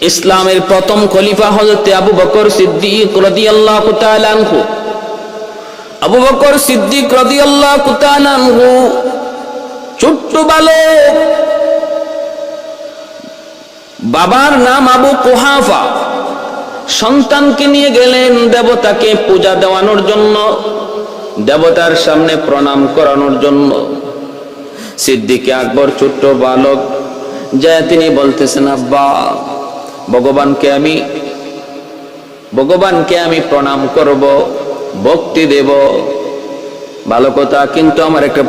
ইসলামের প্রথম খলিফা হযরত আবু বকর সিদ্দিক রাদিয়াল্লাহু তাআলা আনহু। আবু বকর সিদ্দিক রাদিয়াল্লাহু তাআলা আনহু ছোট্ট বালক, বাবার নাম আবু কুহাফা। সন্তানকে নিয়ে গেলেন দেবতাকে পূজা দেওয়ানোর জন্য, দেবতার সামনে প্রণাম করানোর জন্য। সিদ্দিক আকবর ছোট্ট বালক, যায় তিনি বলতেছেন, আব্বা ভগবানকে আমি প্রণাম করব, ভক্তি দেব, ভালো কথা, কিন্তু আমার একটা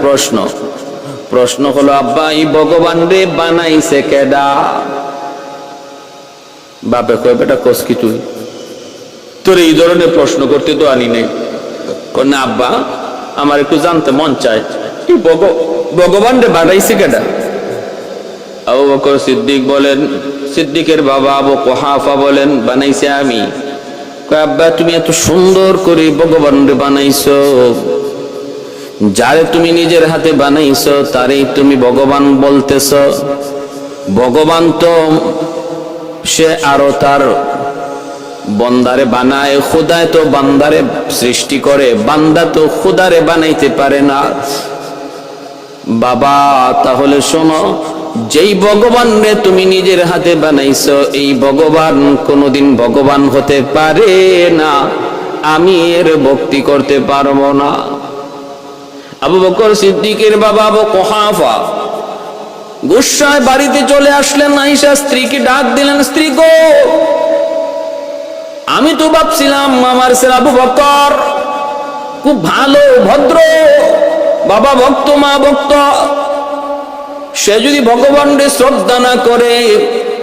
প্রশ্ন হলো, আব্বা এই ভগবান রে বানাইছে কেডা? বাপে কয়, বেটা কোস কি তুই, তোর এই ধরনের প্রশ্ন করতে তো আনি নেই। না আব্বা, আমার একটু জানতে মন চায়, ভগবান রে বানাইছে কেডা? আবু বকর সিদ্দিক বলেন, সিদ্দিকের বাবা আবু কুহাফা বলেন, বানাইছে আমি। কয়, আব্বা তুমি এত সুন্দর করে ভগবান রে বানাইছো, যারে তুমি নিজের হাতে বানাইছো তারেই তুমি ভগবান বলতেছ। ভগবান তো সে আরো তার বন্দারে বানায়, খোদায় তো বান্দারে সৃষ্টি করে, বান্দা তো খোদারে বানাইতে পারে না। বাবা তাহলে শোনো, যেই ভগবান রে তুমি নিজের হাতে বানাইছো, এই ভগবান কোনোদিন ভগবান হতে পারে না, আমি এর ভক্তি করতে পারবো না। আবু বকর সিদ্দিকের বাবা আবু কুহাফা গুসায় বাড়িতে চলে আসলেন। আয়েশা স্ত্রীকে ডাক দিলেন, স্ত্রী গো, আমি তো ভাবছিলাম আমার ছেলে আবু বকর খুব ভালো ভদ্র, বাবা ভক্ত, মা ভক্ত, সে যদি ভগবানকে শ্রদ্ধা না করে,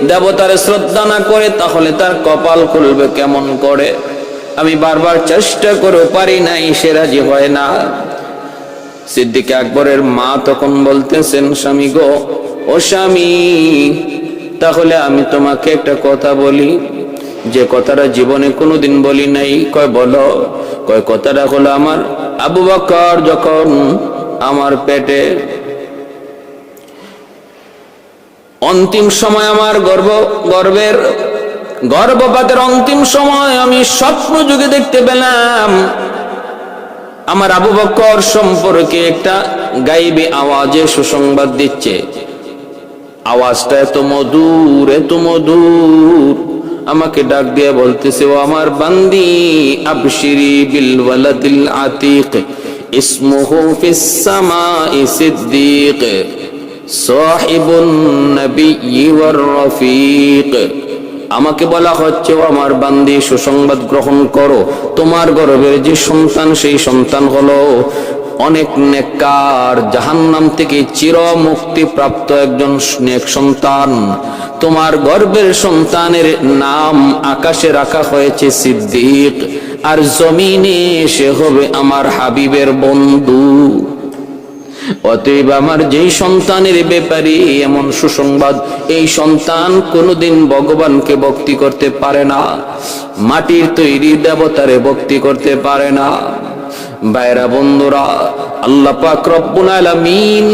দেবতারে শ্রদ্ধা না করে, তাহলে তার কপাল খুলবে কেমন করে? আমি বারবার চেষ্টা করে পারি নাই, সে রাজি হয় না। সিদ্দিক আকবরের মা তখন বলতেছেন, স্বামী গো, ও স্বামী, তাহলে আমি তোমাকে একটা কথা বলি, যে কথাটা জীবনে কোনোদিন বলি নাই। কয় বলো। কয় কথাটা হলো, আমার আবু বকর যখন আমার পেটে অন্তিম সময়, আমার গর্ভপাতের অন্তিম সময় আমি স্বপ্ন যুগে দেখতে পেলাম আমার আবু বকর সম্পর্কে একটা গাইবী আওয়াজে সুসংবাদ দিচ্ছে। আওয়াজটা এত মধুর, এত মধুর, আমাকে ডাক দিয়ে বলতেছে, ও আমার বান্দি, আবশিরি বিল ওয়ালাদিল আতিক, ইসমুহু ফিস সামাই সিদ্দিক, সাহিবুন নবিয়্যি ওয়ার রফিক। আমাকে বলা হচ্ছে, ও আমার বান্দি, সুসংবাদ গ্রহণ করো, তোমার গর্ভের যে সন্তান, সেই সন্তান হলো অনেক নেককার, জাহান্নাম থেকে চির মুক্তি প্রাপ্ত একজন নেক সন্তান। তোমার গর্ভের সন্তানের নাম আকাশে রাখা হয়েছে সিদ্দিক, আর জমিনে সে হবে আমার হাবিবের বন্ধু। অতএব আমার যেই সন্তানের ব্যাপারে এমন সুসংবাদ, এই সন্তান কোনোদিন ভগবানকে ভক্তি করতে পারে না, মাটির তৈরি দেবতারে ভক্তি করতে পারে না। ভাইরা বন্ধুরা, আল্লাহ পাক রব্বুল আলামিন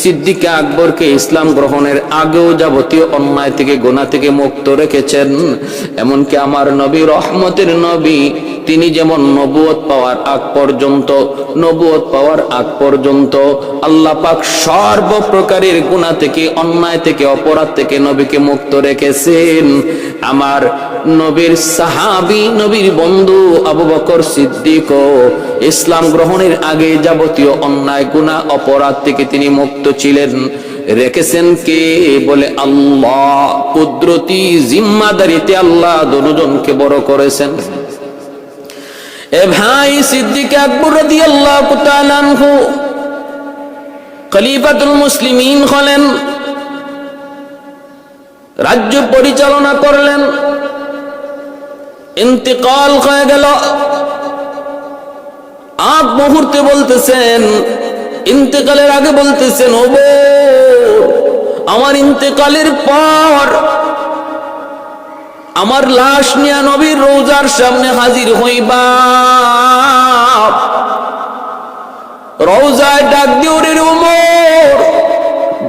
সিদ্দিক আকবরকে ইসলাম গ্রহণের আগেও যাবতীয় অন্যায় থেকে, গুনাহ থেকে মুক্ত রেখেছেন। এমনকি আমার নবী, রহমতের নবী, তিনি যেমন নবুয়ত পাওয়ার আগ পর্যন্ত আল্লাহ পাক সর্বপ্রকারের গুনাহ থেকে, অন্যায় থেকে, অপরাধ থেকে নবীকে মুক্ত রেখেছেন। আমার নবীর সাহাবী, নবীর বন্ধু আবু বকর সিদ্দিক ইসলাম গ্রহণের আগে যাবতীয় অন্যায়, গুনাহ, অপরাধ থেকে তিনি মুক্ত ছিলেন। রেখেছেন কে? বলে আল্লাহ। কুদরতি জিম্মাদারিতে আল্লাহ দুজনকে বড় করেছেন। এ ভাই, সিদ্দিক আকবর রাদিয়াল্লাহু তাআলা আনহু খলিফাতুল মুসলিমিন হলেন, রাজ্য পরিচালনা করলেন। ইন্তেকাল হয়ে গেল, আগ মুহূর্তে বলতেছেন, ইন্তেকালের আগে বলতেছেন, ও আমার ইন্তেকালের পর আমার লাশ নিয়ে নবীর রওজার সামনে হাজির হইবা। রওজায় ডাক দিও রে ওমর,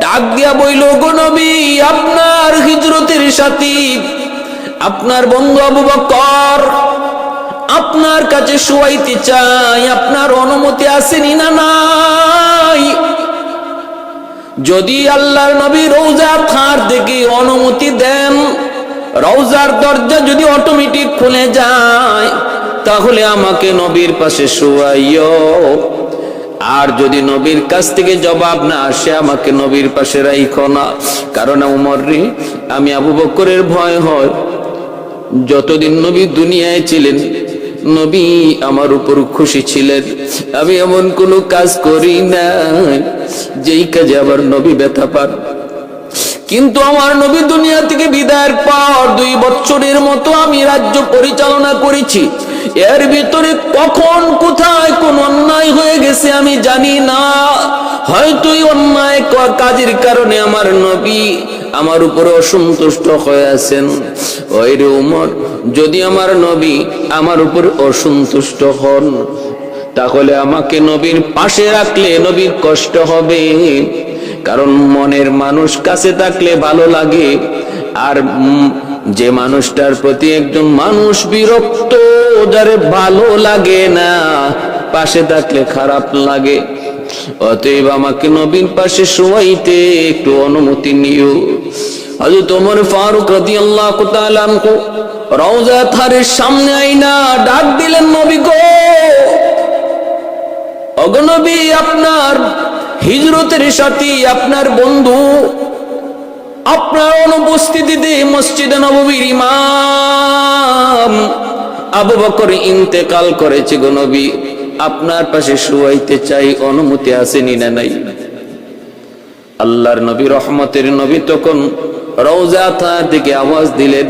ডাক দিয়া বইল, গো নবী, আপনার হিজরতের সাথী আপনার বন্ধু আবু বকর আপনার কাছে শুয়াইতে চাই, আপনার অনুমতি আসেনি না নাই? যদি আল্লাহর নবী রওজা থার থেকে অনুমতি দেন, রওজার দরজা যদি অটোমেটিক খুলে যায়, তাহলে আমাকে নবীর পাশে শুয়াইও। আর যদি নবীর কাছ থেকে জবাব না আসে, আমাকে নবীর পাশে রাইখো না। কারণ ওমর রে, আমি আবু বকরের ভয় হয়, যতদিন নবী দুনিয়ায় ছিলেন নবী আমার উপর খুশি ছিলেন। আমি এমন কোন কাজ করি না যেই কাজে আমার নবী ব্যথা পান। কিন্তু আমার নবী দুনিয়া থেকে বিদায়ের পর 2 বছরের মতো আমি রাজ্য পরিচালনা করেছি। এর ভিতরে কখন কোথায় কোন অন্যায় হয়ে গেছে আমি জানি না। হয়তো এই অন্যায় কাজের কারণে আমার নবী আমার উপরে অসন্তুষ্ট হয়ে আছেন। ওই রে ওমর, যদি আমার নবী আমার উপর অসন্তুষ্ট হন, তাহলে আমাকে নবীর পাশে রাখলে নবীর কষ্ট হবে। কারণ মনের মানুষ কাছে থাকলে ভালো লাগে, আর যে মানুষটার প্রতি একজন মানুষ বিরক্ত, যারে ভালো লাগে না, পাশে থাকলে খারাপ লাগে। অতএব আমাকে নবীর পাশে শোয়াইতে একটু অনুমতি নিও। হযরত ওমর ফারুক রাদিয়াল্লাহু তাআলা আনহু রওজা থারের সামনে আইনা ডাক দিলেন, নবী গো, ওগো নবী, আপনার হিজরতের সাথী, আপনার বন্ধু, আপনার অনুপস্থিতিতে মসজিদে নববীর ইমাম আবু বকর ইন্তেকাল করেছে গো নবী, আপনার পাশে শুয়াইতে চাই, অনুমতি আসেনি না নাই? আল্লাহর নবী, রহমতের নবী, তখন রওজা থার থেকে আওয়াজ দিলেন।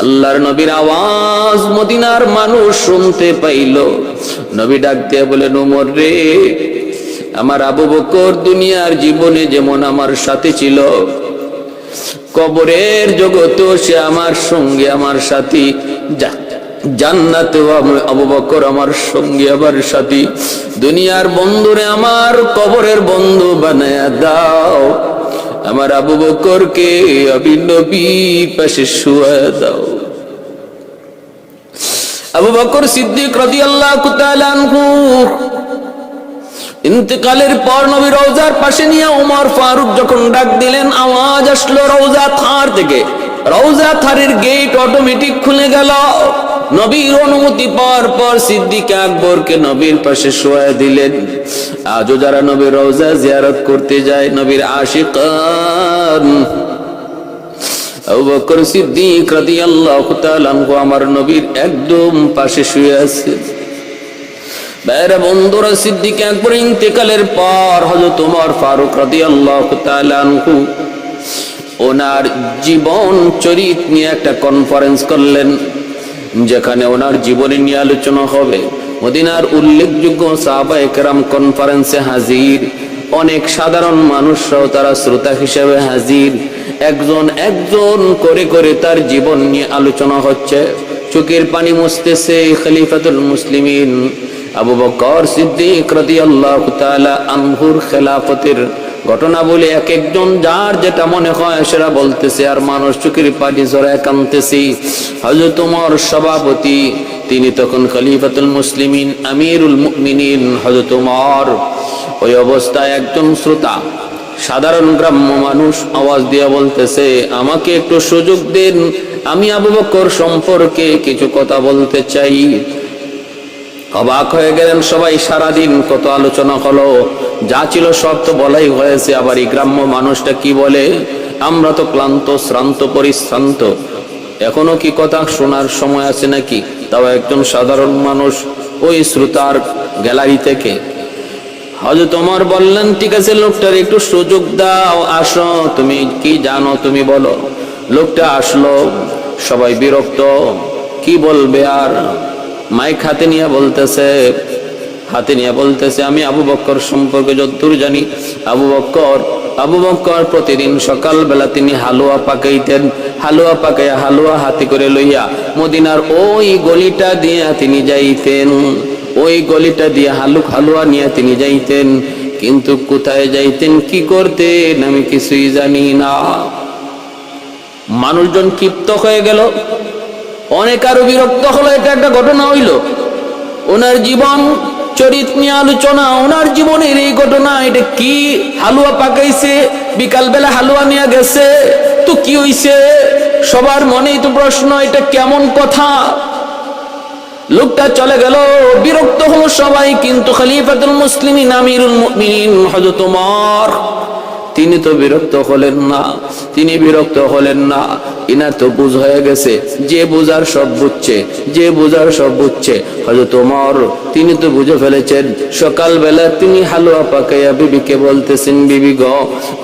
আল্লাহর নবীর আওয়াজ মদিনার মানুষ শুনতে পাইল। নবী ডাক দিয়ে বলেন, ওমর রে, আমার আবু বকর দুনিয়ার জীবনে যেমন আমার সাথে ছিল, কবরের জগতেও সে আমার সঙ্গে, আমার সাথী, জান্নাতেও আবু বকর আমার সঙ্গে, আমার সাথী। দুনিয়ার বন্ধুরে আমার কবরের বন্ধু বানায়া দাও, আমার আবু বকরকে আমি নবীর পাশে শুয়ায়া দাও। আবু বকর সিদ্দিক রাদিয়াল্লাহু তাআলা আনহু ইন্তেকালের পর নবী রওজার পাশে নিয়ে ওমর ফারুক যখন ডাক দিলেন, আওয়াজ আসলো রওজা থার থেকে। রওজা থারের গেট অটোমেটিক খুলে গেল। নবীর অনুমতি পাওয়ার পর সিদ্দিক আকবরকে নবীর পাশে শোয়া দিলেন। আজও যারা নবীর রওজা জিয়ারত করতে যায়, নবীর আশিকান, আবু বকর সিদ্দিক রাদিয়াল্লাহু তাআলা আনহু আমার নবীর একদম পাশে শুয়ে আছে। বাইরে বন্ধুরা, সিদ্দিক আকবর ইন্তেকালের পর হযরত ওমর ফারুক রাদিয়াল্লাহু তাআলা আনহু ওনার জীবন চরিত নিয়ে একটা কনফারেন্স করলেন, যেখানে ওনার জীবনী নিয়ে আলোচনা হবে। মদিনার উল্লেখযোগ্য সাহাবায়ে কেরাম কনফারেন্সে হাজির, অনেক সাধারণ মানুষরাও তারা শ্রোতা হিসেবে হাজির। একজন একজন করে করে তার জীবন নিয়ে আলোচনা হচ্ছে। চোখের পানি মুছতেছে খলিফাতুল মুসলিমিন আবু বকর সিদ্দিক রাদিয়াল্লাহু তাআলা আনহুর খেলাফতের ঘটনা বলে এক একজন যার যেটা মনে হয় সেটা বলতেছে, আর মানুষ চোখের পানি জড়ায় কাঁদতেছে। হযরত ওমর সভাপতি, তিনি তখন খলিফাতুল মুসলিমিন আমিরুল মুমিনিন হযরত ওমর। ওই অবস্থায় একজন শ্রোতা, সাধারণ গ্রাম্য মানুষ আওয়াজ দিয়ে বলতেছে, আমাকে একটু সুযোগ দিন, আমি আবু বকর সম্পর্কে কিছু কথা বলতে চাই। অবাক হয়ে গেলেন সবাই। সারাদিন কত আলোচনা হলো, যা ছিল সব তো বলাই হয়েছে, আবার এই গ্রাম্য মানুষটা কি বলে? আমরা তো ক্লান্ত, শ্রান্ত, পরিশ্রান্ত, এখনো কি কথা শোনার সময় আছে নাকি? তাও একজন সাধারণ মানুষ ওই শ্রোতার গ্যালারি থেকে। হযরত ওমর বললেন, ঠিক আছে, লোকটার একটু সুযোগ দাও, আসো, তুমি কি জানো তুমি বলো। লোকটা আসলো, সবাই বিরক্ত, কি বলবে আর। মাইক হাতে নিয়ে বলতেছে, আমি আবু বকর সম্পর্কে যতদূর জানি, আবু বকর প্রতিদিন সকালবেলা তিনি হালুয়া পাকাইতেন। হালুয়া পাকাইয়া হালুয়া হাতে করে লইয়া মদিনার ওই গলিটা দিয়ে তিনি যাইতেন। ওই গলিটা দিয়ে হালুয়া নিয়ে তিনি যাইতেন, কিন্তু কোথায় যাইতেন, কি করতেন, আমি কিছুই জানি না। মানুষজন ক্ষিপ্ত হয়ে গেল, অনেক আরো বিরক্ত হলো। এটা একটা ঘটনা হইল, ওনার জীবন চরিত নিয়ে আলোচনা, ওনার জীবনের এই ঘটনা। এটা কি হালুয়া পাকাইছে, বিকাল বেলা হালুয়া নিয়ে গেছে, তো কি হইছে? সবার মনেই তো প্রশ্ন, এটা কেমন কথা? লোকটা চলে গেল, বিরক্ত হলো সবাই। কিন্তু খলিফাতুল মুসলিমিন আমিরুল মুমিনিন হযরত ওমর তিনি তো বিরক্ত হলেন না, তিনি বিরক্ত হলেন না। ইনার তো বুঝ হয়ে গেছে, যে বুঝার সব বুঝছে, যে বুঝার সব বুঝছে। হযরত ওমর তিনি তো বুঝে ফেলেছেন। সকালবেলা তিনি হালুয়া পাকাইয়া বিবিকে বলতেছেন, বিবি গো,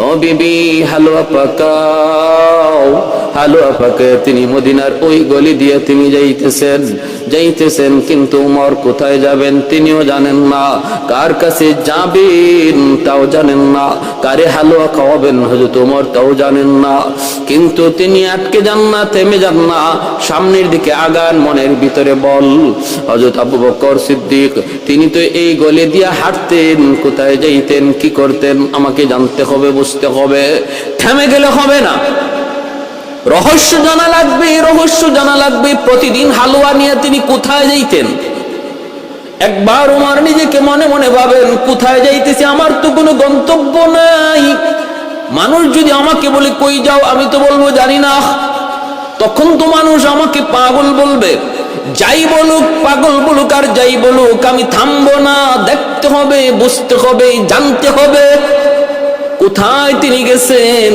ও বিবি হালুয়া পাকাও। হালুয়া পাকাইয়া তিনি মদিনার ওই গলি দিয়ে তিনি যাইতেছেন। কিন্তু ওমর কোথায় যাবেন তিনিও জানেন না, কার কাছে যাবেন তাও জানেন না, কারে হালুয়া খাওয়াবেন হযরত ওমর তাও জানেন না। কিন্তু তিনি আটকে যান না, থেমে যান না, সামনের দিকে আগান। মনের ভিতরে বল, হযরত আবু বকর সিদ্দিক তিনি তো এই গলি দিয়ে হাঁটতেন, কোথায় যাইতেন, কি করতেন আমাকে জানতে হবে, বুঝতে হবে। থেমে গেলে হবে না, রহস্য জানা লাগবে, রহস্য জানা লাগবে। প্রতিদিন হালুয়া নিয়ে তিনি কোথায় যাইতেন? একবার ওমর নিজেকে মনে মনে ভাবেন, কোথায় যাইতেছি, আমার তো কোনো গন্তব্য নাই। মানুষ যদি আমাকে বলে কই যাও, আমি তো বলবো জানি না। তখন তো মানুষ আমাকে পাগল বলবে। যাই বলুক, পাগল বলুক আর যাই বলুক, আমি থামবো না। দেখতে হবে, বুঝতে হবে, জানতে হবে কোথায় তিনি গেছেন,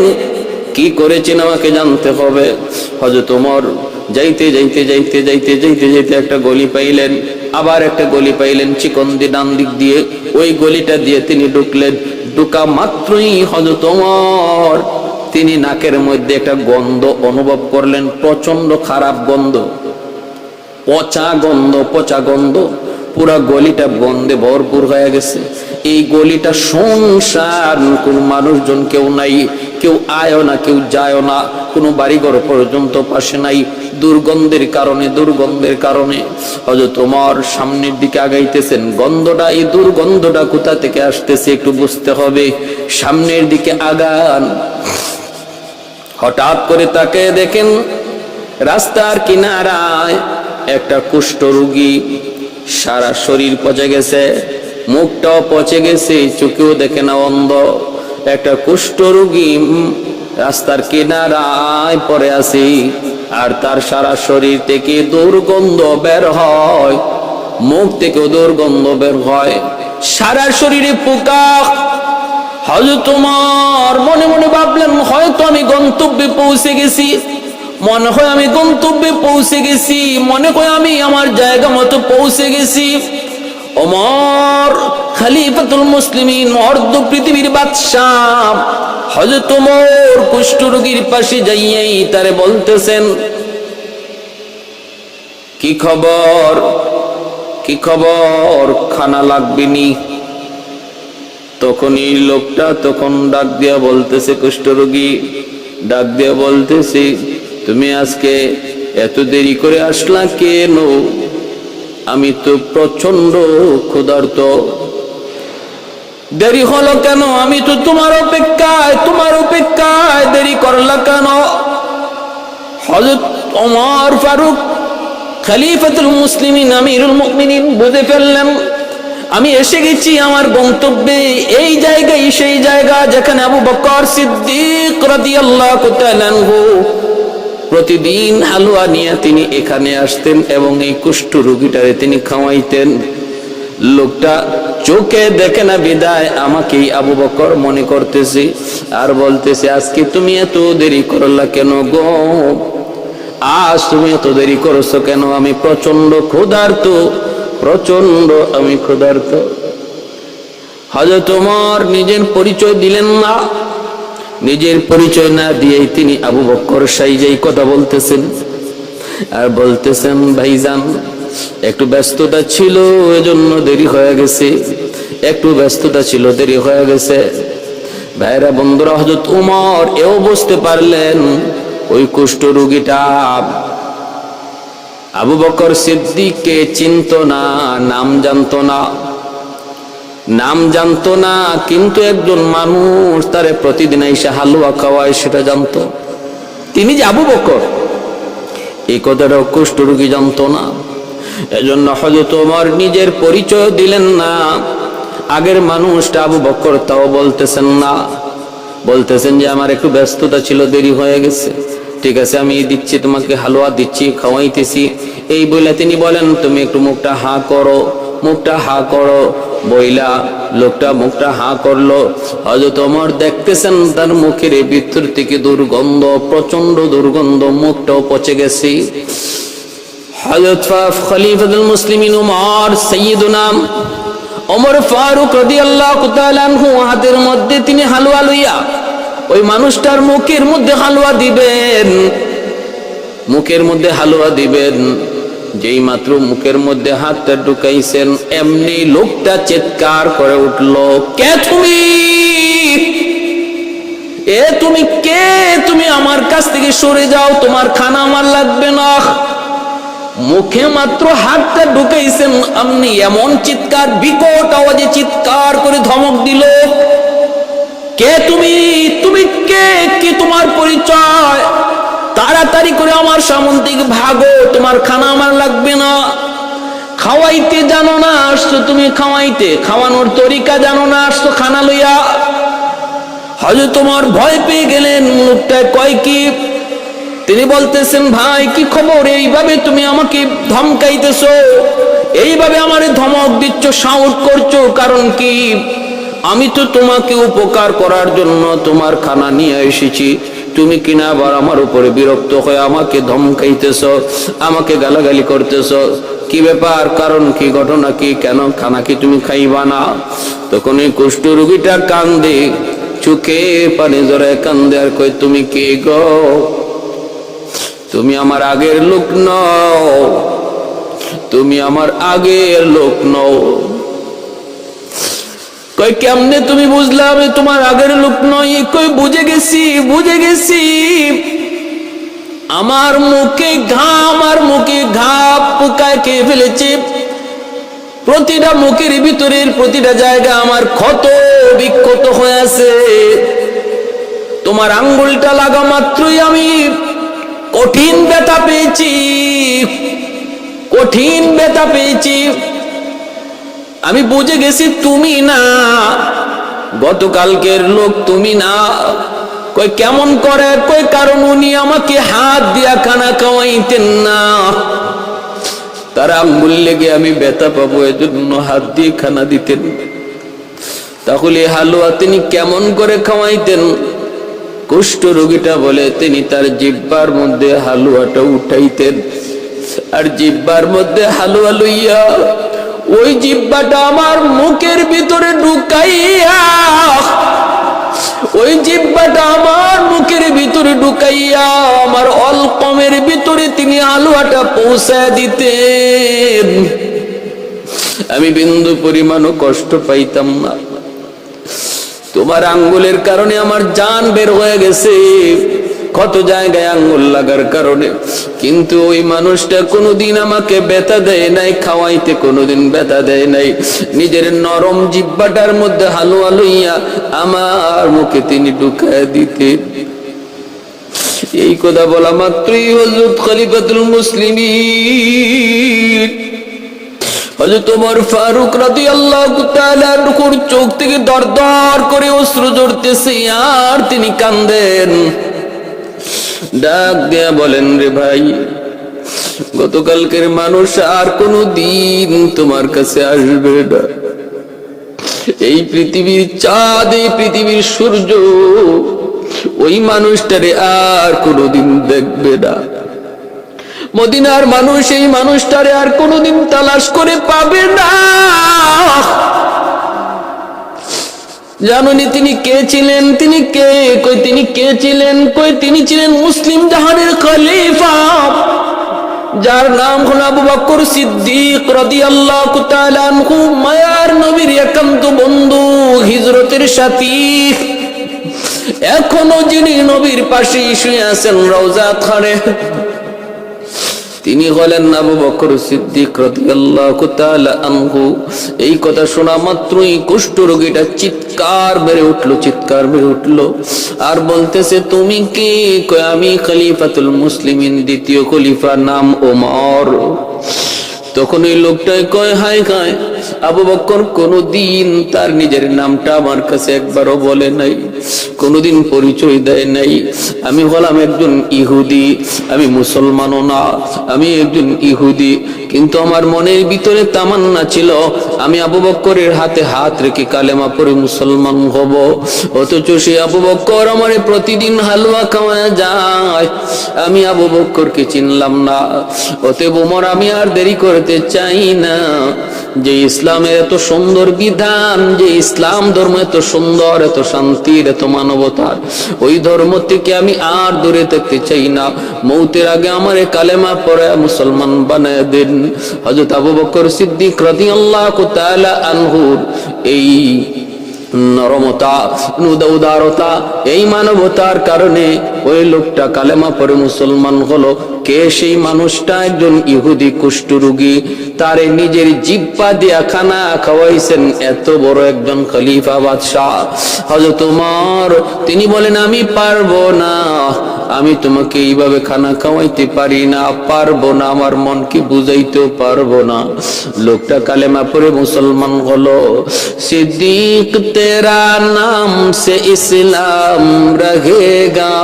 কি করেছেন, আমাকে জানতে হবে। হযরত ওমর যাইতে একটা গলি পাইলেন, আবার একটা গলি পাইলেন চিকন দিয়ে ডান দিক দিয়ে। ওই গলিটা দিয়ে তিনি ঢুকলেন। ঢুকা মাত্রই হযরত ওমর তিনি নাকের মধ্যে একটা গন্ধ অনুভব করলেন, প্রচন্ড খারাপ গন্ধ, পচা গন্ধ। পুরা গলিটা গন্ধে ভরপুর হয়ে গেছে। এই গলিটা শুনশান, কোন মানুষজন কেউ নাই, কেউ আয়ও না, কেউ যায়ও না, কোনো বাড়িঘর পর্যন্ত পাশে নাই। দুর্গন্ধের কারণে হযরত ওমর সামনের দিকে আগাইতেছেন। গন্ধটা, এই দুর্গন্ধটা কোথা থেকে আসতেছে একটু বুঝতে হবে। সামনের দিকে আগান। হঠাৎ করে তাকে দেখেন রাস্তার কিনারায় একটা কুষ্ঠ রোগী, সারা শরীর পচে গেছে, মুখটাও পচে গেছে, চোখেও দেখে না, অন্ধ। একটা কুষ্ঠ রোগী রাস্তার কিনারায় পড়ে আছে, আর তার সারা শরীর থেকে দুর্গন্ধ বের হয়, মুখ থেকেও দুর্গন্ধ বের হয়, সারা শরীরে পোকা। হযরত ওমর মনে মনে ভাবলেন, হয়তো আমি গন্তব্যে পৌঁছে গেছি, মনে হয় আমি গন্তব্যে পৌঁছে গেছি, মনে হয় আমি আমার জায়গা মতো পৌঁছে গেছি। ওমর খলিফাতুল মুসলিমিন, অর্ধ পৃথিবীর বাদশাহ হযরত ওমর কুষ্ঠরোগীর পাশে যাইয়াই তারে বলতেছেন, কি খবর, খানা লাগবে নি? তখন এই লোকটা তখন ডাক দিয়া বলতেছে, কুষ্ঠরোগী ডাক দিয়া বলতেছে, তুমি আজকে এত দেরি করে আসলা কেন? আমি তো প্রচন্ড ক্ষুধার্ত। দেরি হলো কেন? আমি তো তোমার অপেক্ষায় দেরি করলা কেন? হযরত ওমর ফারুক খলিফাতুল মুসলিমিন আমিরুল মুমিনিন বুঝে ফেললেন, আমি এসে গেছি আমার গন্তব্যে। এই জায়গায় সেই জায়গা যেখানে আবু বকর সিদ্দিক রাদিয়াল্লাহু তাআলা আনহু প্রতিদিন হালুয়া নিয়ে তিনি এখানে আসতেন এবং এই কুষ্ঠ রোগীটারে তিনি খাওয়াইতেন। লোকটা চোখে দেখে না বিদায় আমাকেই আবু বকর মনে করতেছে, আর বলতেছে, আজকে তুমি এত দেরি করলা কেন গো? আজ তুমি এত দেরি করছো কেন? আমি প্রচন্ড ক্ষুধার্ত। হযরত ওমর নিজের পরিচয় দিলেন না। নিজের পরিচয় না দিয়েই তিনি আবু বকর সাইজেই কথা বলতেছেন, আর বলতেছেন, ভাইজান একটু ব্যস্ততা ছিল, এজন্য দেরি হয়ে গেছে। ভাইরা বন্ধুরা, হযরত ওমর এও বুঝতে পারলেন ওই কুষ্ঠ রোগীটা আবু বকর সিদ্দিককে চিনত না, নাম জানতো না, কিন্তু একজন মানুষ তারে প্রতিদিন এসে হালুয়া খাওয়ায় সেটা জানতো। তিনি যে আবু বকর, এই কথাটা কুষ্ঠরোগী জানতো না। এজন্য হযরত ওমর নিজের পরিচয় দিলেন না। আগের মানুষটা আবু বকর তাও বলতেছেন না, বলতেছেন যে আমার একটু ব্যস্ততা ছিল, দেরি হয়ে গেছে, ঠিক আছে আমি দিচ্ছি, তোমাকে হালুয়া দিচ্ছি, খাওয়াইতেছি। এই বলে তিনি বলেন তুমি একটু মুখটা হা করো, মুখটা হা করো। বইলা লোকটা মুখটা হা করলো। হযরত ওমর দেখতেছেন তার মুখের ভিতর থেকে দুর্গন্ধ, প্রচন্ড দুর্গন্ধ, মুখটাও পচে গেছে। হযরত খলিফাতুল মুসলিমিন ওমর, সাইয়্যিদুনা ওমর ফারুক রাদিয়াল্লাহু তাআলা আনহু হাতের মধ্যে তিনি হালুয়া লইয়া ওই মানুষটার মুখের মধ্যে হালুয়া দিবেন, মুখের মধ্যে হালুয়া দিবেন। যেই মাত্র মুখের মধ্যে হাতটা ঢুকাইছেন, এমনি লোকটা চিৎকার করে উঠলো, কে তুমি? তুমি কে? তুমি আমার কাছ থেকে সরে যাও, তোমার খানা আমার লাগবে না। মুখে মাত্র হাতটা ঢুকাইছেন, আপনি এমন চিৎকার, বিকট আওয়াজে চিৎকার করে ধমক দিল, কে তুমি? তুমি কে? কি তোমার পরিচয়? তাড়াতাড়ি করে আমার সামনে থেকে ভাগো, তোমার খানা আমার লাগবে না। খাওয়াইতে জানো না, আসছো তুমি খাওয়াইতে, খাওয়ানোর তরিকা জানো না, আসছো খানা লইয়া। হযরত ওমর ভয় পেয়ে গেলেন। লোকটা কয় কি? তিনি বলতেছেন ভাই কি খবর? এইভাবে তুমি আমাকে ধমকাইতেছো, এইভাবে আমারে ধমক দিচ্ছ, শাউট করছো, কারণ কি? আমি তো তোমাকে উপকার করার জন্য তোমার খানা নিয়ে এসেছি, তুমি কিনা আবার আমার উপরে বিরক্ত হয়ে আমাকে ধমকাইতেছ, আমাকে গালাগালি করতেছ। কি ব্যাপার? কারণ কি? ঘটনা কি? কেন খানা কি তুমি খাইবা না? তখন এই কুষ্ঠ রোগীটা কান্দে, চোখে পানি জড়ায় কান্দে, আর কই তুমি কে গো? তুমি আমার আগের লোক নও, তুমি আমার আগের লোক নও। কই কেমনে তুমি বুঝলা আমি তোমার আগের লোক নই? কই বুঝে গেছি, বুঝে গেছি। আমার মুখে ঘাপ পোকায় খেয়ে ফেলেছে, প্রতিটা মুখের ভিতরের প্রতিটা জায়গা আমার ক্ষত বিক্ষত হয়ে আছে। তোমার আঙ্গুলটা লাগা মাত্রই আমি কঠিন ব্যথা পেয়েছি, কঠিন ব্যথা পেয়েছি। আমি বুঝে গেছি তুমি না, গতকালকের লোক তুমি না। কই কেমন করে? কই কারণ উনি আমাকে হাত দিয়া খানা খাওয়াইতেন না, তার আঙ্গুল লেগে আমি ব্যথা পাবো, এজন্য হাত দিয়ে খানা দিতেন। তাহলে হালুয়া তিনি কেমন করে খাওয়াইতেন? কুষ্ঠ রোগীটা বলে তিনি তার জিহ্বার মধ্যে হালুয়াটা উঠাইতেন, আর জিহ্বার মধ্যে হালুয়া লইয়া ওই জিহ্বাটা আমার মুখের ভিতরে ঢুকাইয়া, ওই জিহ্বাটা আমার মুখের ভিতরে ঢুকাইয়া আমার অলকমের ভিতরে তিনি হালুয়াটা পৌঁছায় দিতেন। আমি বিন্দু পরিমাণও কষ্ট পাইতাম না। তোমার আঙ্গুলের কারণে আমার জান বের হয়ে গেছে, কত জায়গায় আঙ্গুল লাগার কারণে, কিন্তু ওই মানুষটা কোনোদিন আমাকে ব্যথা দেয় নাই, খাওয়াইতে কোনোদিন ব্যথা দেয় নাই। নিজের নরম জিহ্বাটার মধ্যে হালুয়া লইয়া আমার মুখে তিনি ঢুকায় দিতেন। এই কথা বলা মাত্রই হযরত খলিফাতুল মুসলিমিন হযরত ওমর ফারুক রাদিয়াল্লাহু তাআলা আনহুর চোখ থেকে দরদর করে অশ্রু ঝরতেছে, আর তিনি কাঁদেন। ডাক দিয়া বলেন, রে ভাই, গতকালকের মানুষ আর কোনো দিন তোমার কাছে আসবে না। এই পৃথিবীর চাঁদ, এই পৃথিবীর সূর্য ওই মানুষটারে আর কোনোদিন দেখবে না। মদিনার মানুষ এই মানুষটারে আর কোনোদিন তালাশ করে পাবে না। জানুনি তিনি কে ছিলেন? তিনি কে? কই তিনি কে ছিলেন? কই তিনি ছিলেন মুসলিম জাহানের খলিফা, যার নাম হলো আবু বকর সিদ্দিক রাদিয়াল্লাহু তাআলা আনহু, মায়ার নবীর একান্ত বন্ধু, হিজরতের সাথী। এখনো যিনি নবীর পাশে শুয়ে আছেন রওজা খানে, তিনি হলেন আবু বকর সিদ্দিক রাদিয়াল্লাহু তাআলা আনহু। এই কথা শোনা মাত্রই কুষ্ঠরোগীটা চিৎকার বেড়ে উঠলো আর বলতেছে, তুমি কি? কয়, আমি খলিফাতুল মুসলিমিন, দ্বিতীয় খলিফা, নাম ওমর। তখন ওই লোকটাই কয়, হায় হায়, আবু বকর কোনদিন তার নিজের নামটা আমার কাছে একবারও বলে নাই, কোনদিন পরিচয় দেয় নাই। আমি হলাম একজন ইহুদি, আমি মুসলমানও না, আমি একজন ইহুদি। কিন্তু আমার মনের ভিতরে তামান্না ছিল আমি আবু বকরের হাতে হাত রেখে কালেমা পড়ে মুসলমান হব। অথচ সে আবু বকর আমারে প্রতিদিন হালুয়া খাওয়া যায়, আমি আবু বকরকে চিনলাম না। অতএব ওমর, আমি আর দেরি করতে চাই না। যে ইসলামের এত সুন্দর বিধান, যে ইসলাম ধর্ম এত সুন্দর, এত শান্তির, এত মানবতার, ওই ধর্ম থেকে আমি আর দূরে থাকতে চাই না। মৌতের আগে আমারে কালেমা পড়ে মুসলমান বানায় দেন। হযরত আবু বকর সিদ্দিক রাদিয়াল্লাহু তাআলা আনহুর এই নরমতা, উদারতা, এই মানবতার কারণে ওই লোকটা কালেমা পড়ে মুসলমান হলো। কে সেই মানুষটা? একজন ইহুদি কুষ্ঠরোগী। তারে নিজের জিহ্বা দিয়া খানা খাওয়াইছেন এত বড় একজন খলিফা বাদশাহ হযরত ওমর। তিনি বলেন, আমি পারবো না, আমি তোমাকে এইভাবে খানা খাওয়াইতে পারি না, পারবো না, আমার মনকে বুঝাইতেও পারবো না। লোকটা কালেমা পড়ে মুসলমান হলো। সিদ্দিক তেরা নাম সে ইসলাম রহেগা,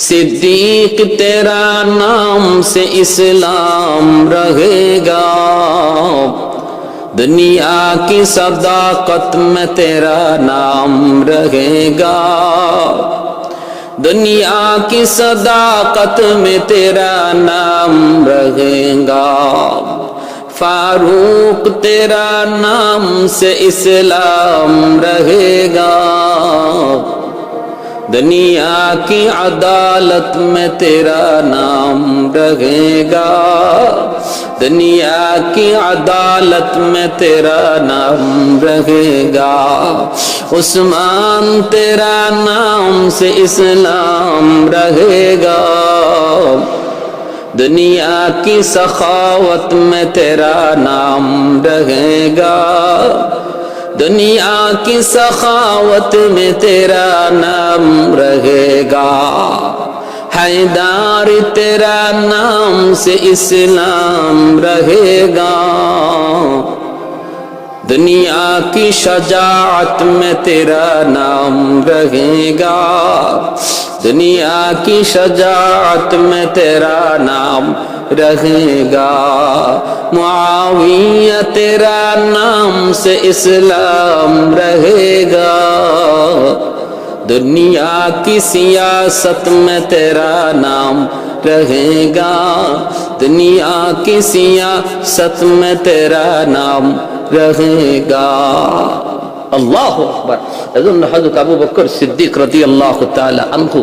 सिद्दीक तेरा नाम से इस्लाम रहेगा, दुनिया की सदाकत में तेरा नाम रहेगा, दुनिया की सदाकत में तेरा नाम रहेगा, फारूक तेरा नाम से इस्लाम रहेगा, दुनिया की अदालत में तेरा नाम रहेगा, दुनिया की अदालत में तेरा नाम रहेगा, उस्मान तेरा नाम से इस्लाम रहेगा, दुनिया की सखावत में तेरा नाम रहेगा, दुनिया की सखावत में तेरा नाम रहेगा, हैदर तेरा नाम से इस्लाम रहेगा, दुनिया की शजाअत में तेरा नाम रहेगा, दुनिया की शजाअत में तेरा नाम रहेगा, मुआविया तेरा नाम से इस्लाम रहेगा, दुनिया की सियासत में तेरा नाम रहेगा, दुनिया की सियासत में तेरा नाम रहेगा। আল্লাহু আকবার। এজন্য হযরত আবু বকর সিদ্দিক রাদিয়াল্লাহু তাআলা আনহু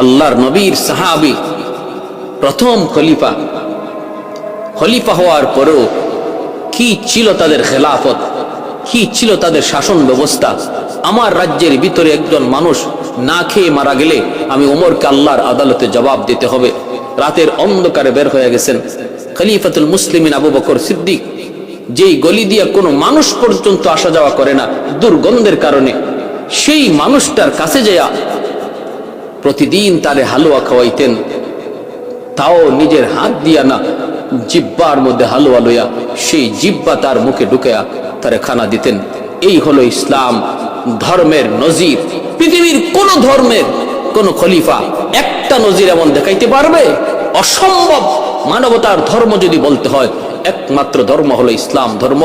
আল্লাহর নবীর সাহাবী, প্রথম খলিফা। খলিফা হওয়ার পরেও কি ছিল তাদের খেলাফত, কি ছিল তাদের শাসন ব্যবস্থা। আমার রাজ্যের ভিতরে একজন মানুষ না খেয়ে মারা গেলে আমি ওমরকে আল্লাহর আদালতে জবাব দিতে হবে। রাতের অন্ধকারে বের হয়ে গেছেন খলিফাতুল মুসলিমিন আবু বকর সিদ্দিক, যেই গলি দিয়া কোনো মানুষ পর্যন্ত আসা যাওয়া করে না দুর্গন্ধের কারণে, সেই মানুষটার কাছে যাইয়া প্রতিদিন তারে হালুয়া খাওয়াইতেন, তাও নিজের হাত দিয়া না, জিব্বার মধ্যে হালুয়া লইয়া সেই জিব্বা তার মুখে ঢুকাইয়া তারে খানা দিতেন। এই হলো ইসলাম ধর্মের নজির। পৃথিবীর কোন ধর্মের কোন খলিফা একটা নজির এমন দেখাইতে পারবে? অসম্ভব। মানবতার ধর্ম যদি বলতে হয়, একমাত্র ধর্ম হলো ইসলাম ধর্ম।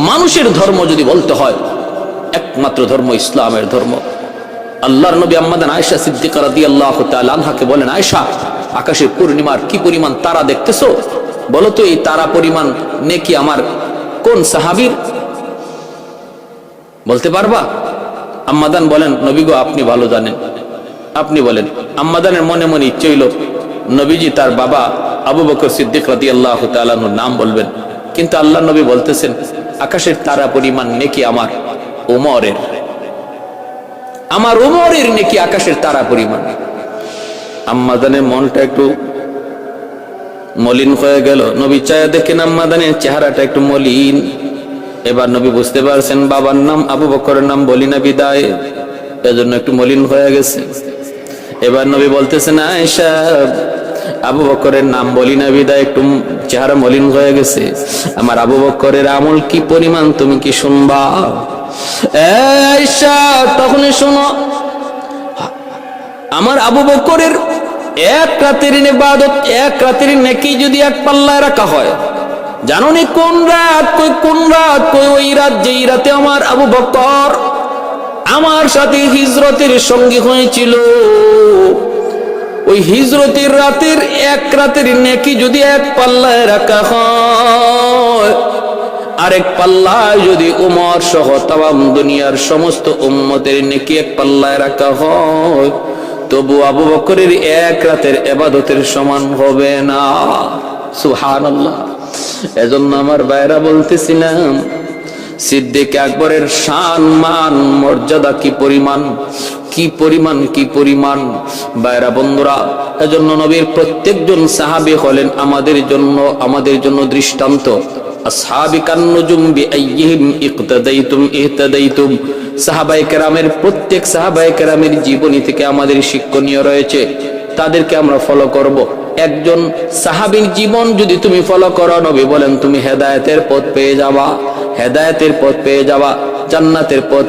মানুষের ধর্ম যদি বলতে হয়, একমাত্র ধর্ম ইসলামের ধর্ম। আল্লাহর নবী আম্মাদান আয়েশা সিদ্দিকা রাদিয়াল্লাহু তাআলা আনহাকে বলেন, আয়েশা, আকাশের পূর্ণিমার কি পরিমাণ তারা দেখতেছো? বলো তো এই তারা পরিমাণ নেকি আমার কোন সাহাবীর? বলতে পারবা? আম্মাদান বলেন, নবী গো, আপনি ভালো জানেন, আপনি বলেন। আম্মাদানের মনে মনে ইচ্ছে হইল নবীজি তার বাবা আবু বকর সিদ্দিক রাদিয়াল্লাহু তাআলা আনহুর নাম বলবেন, কিন্তু আল্লাহ নবী বলতেছেন আকাশের তারা পরিমাণ নেকি আমার ওমরের, আমার ওমরের নেকি আকাশের তারা পরিমাণ। আম্মাজানের মনটা একটু মলিন হয়ে গেল। নবী চায়া দেখেন আম্মাজানের চেহারাটা একটু মলিন। এবার নবী বুঝতে পারছেন বাবার নাম আবু বকরের নাম বলি না বিদায়, এজন্য একটু মলিন হয়ে গেছে। এবার নবী বলতেছেন আয়েশা, আবু বকরের নাম বলি না বিদায় একটু চেহারা মলিন হয়ে গেছে। আমার আবু বকরের আমল কি পরিমাণ তুমি কি শুনবা? আয়েশা তখনই শোনো, আমার আবু বকরের এক রাতের ইবাদত, এক রাতের নেকি যদি এক পাল্লায় রাখা হয়, জানো নি কোন রাত কই ওই রাত যেই রাতে আমার আবু বকর আমার সাথে হিজরতের সঙ্গী হয়েছিল, ওই হিজরতের রাতের এক রাতের নেকি যদি এক পাল্লায় রাখা হয়, আরেক পাল্লায় যদি উমর সহ তাম দুনিয়ার সমস্ত উম্মতের নেকি এক পাল্লায় রাখা হয়, তবু আবু বকরের এক রাতের ইবাদতের সমান হবে না। সুবহানাল্লাহ। এজন্য আমার ভাইরা বলতেছিলাম সিদ্দিক আকবরের শান মান মর্যাদা কি পরিমাণ, কি পরিমাণ, কি পরিমাণ ভাইরা বন্ধুরা। এজন্য নবীর প্রত্যেকজন সাহাবী হলেন আমাদের জন্য দৃষ্টান্ত। আসহাবি কান্নুজুম বিআইয়িহিম ইকতাদাইতুম ইহতাদাইতুম। সাহাবায়ে কেরামের প্রত্যেক সাহাবায়ে কেরামের জীবনী থেকে আমাদের শিক্ষণীয় রয়েছে, তাদেরকে আমরা ফলো করব। একজন সাহাবীর জীবন যদি তুমি ফলো করো, নবী বলেন তুমি হেদায়েতের পথ পেয়ে যাবা, হেদায়েতের পথ পেয়ে যাবা, জান্নাতের পথ।